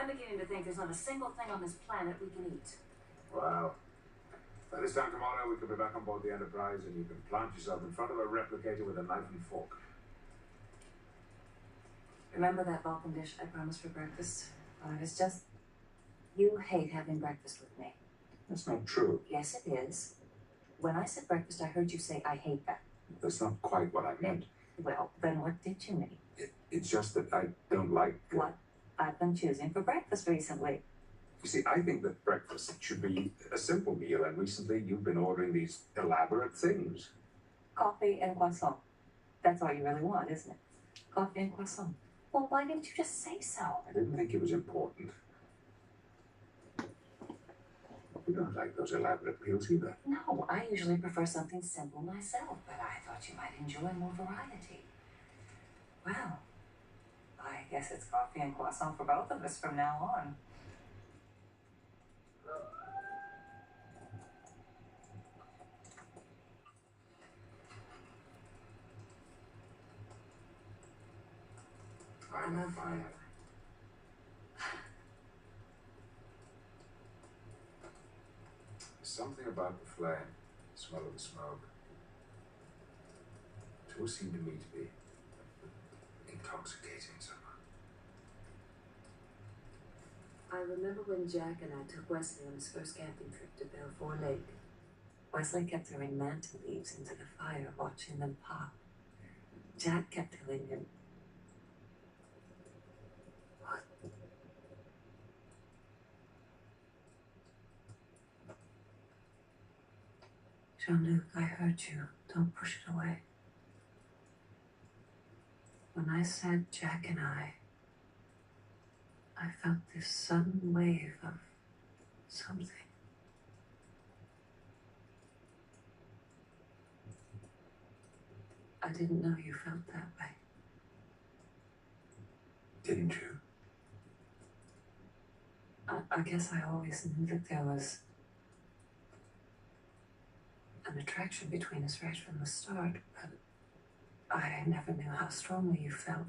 I'm beginning to think there's not a single thing on this planet we can eat. Well, by this time tomorrow, we could be back on board the Enterprise, and you can plant yourself in front of a replicator with a knife and fork. Remember that Vulcan dish I promised for breakfast? Well, it's just... You hate having breakfast with me. That's not true. Yes, it is. When I said breakfast, I heard you say, I hate that. That's not quite what I meant. Well, then what did you mean? It's just that I don't like... What I've been choosing for breakfast recently. You see, I think that breakfast should be a simple meal, and recently you've been ordering these elaborate things. Coffee and croissant. That's all you really want, isn't it? Coffee and croissant. Well, why didn't you just say so? I didn't think it was important. You don't like those elaborate meals either. No, I usually prefer something simple myself, but I thought you might enjoy more variety. Well, I guess it's coffee and croissant for both of us from now on. I love fire. There's something about the flame, the smell of the smoke. It always seemed to me to be intoxicating somehow. I remember when Jack and I took Wesley on his first camping trip to Belfour Lake. Wesley kept throwing manta leaves into the fire, watching them pop. Jack kept telling him, "What?" Jean-Luc, I heard you. Don't push it away. When I said Jack and I felt this sudden wave of something. I didn't know you felt that way. Didn't you? I guess I always knew that there was an attraction between us right from the start, but I never knew how strongly you felt.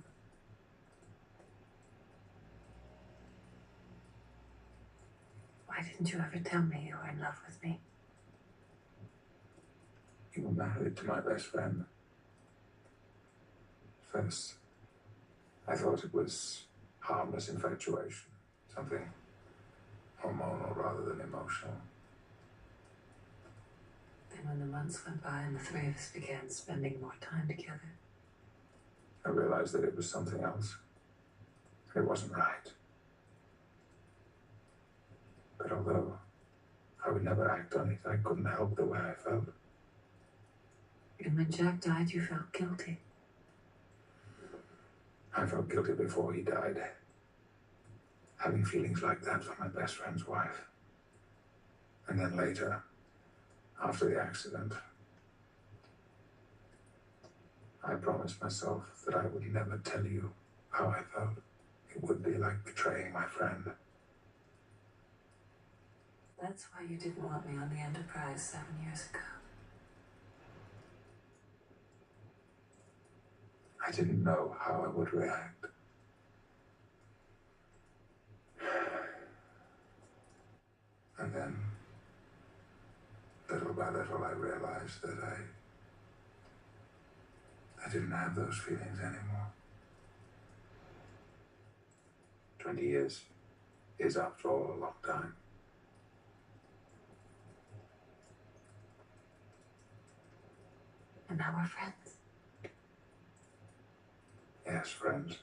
Why didn't you ever tell me you were in love with me? You were married to my best friend. First, I thought it was harmless infatuation, something hormonal rather than emotional. Then when the months went by and the three of us began spending more time together, I realized that it was something else. It wasn't right. But although I would never act on it, I couldn't help the way I felt. And when Jack died, you felt guilty. I felt guilty before he died. Having feelings like that for my best friend's wife. And then later, after the accident, I promised myself that I would never tell you how I felt. It would be like betraying my friend. That's why you didn't want me on the Enterprise 7 years ago. I didn't know how I would react. And then, little by little, I realized that I didn't have those feelings anymore. 20 years is, after all, a long time. And now we're friends. Yes, friends.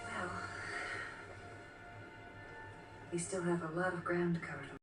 Well, we still have a lot of ground to cover.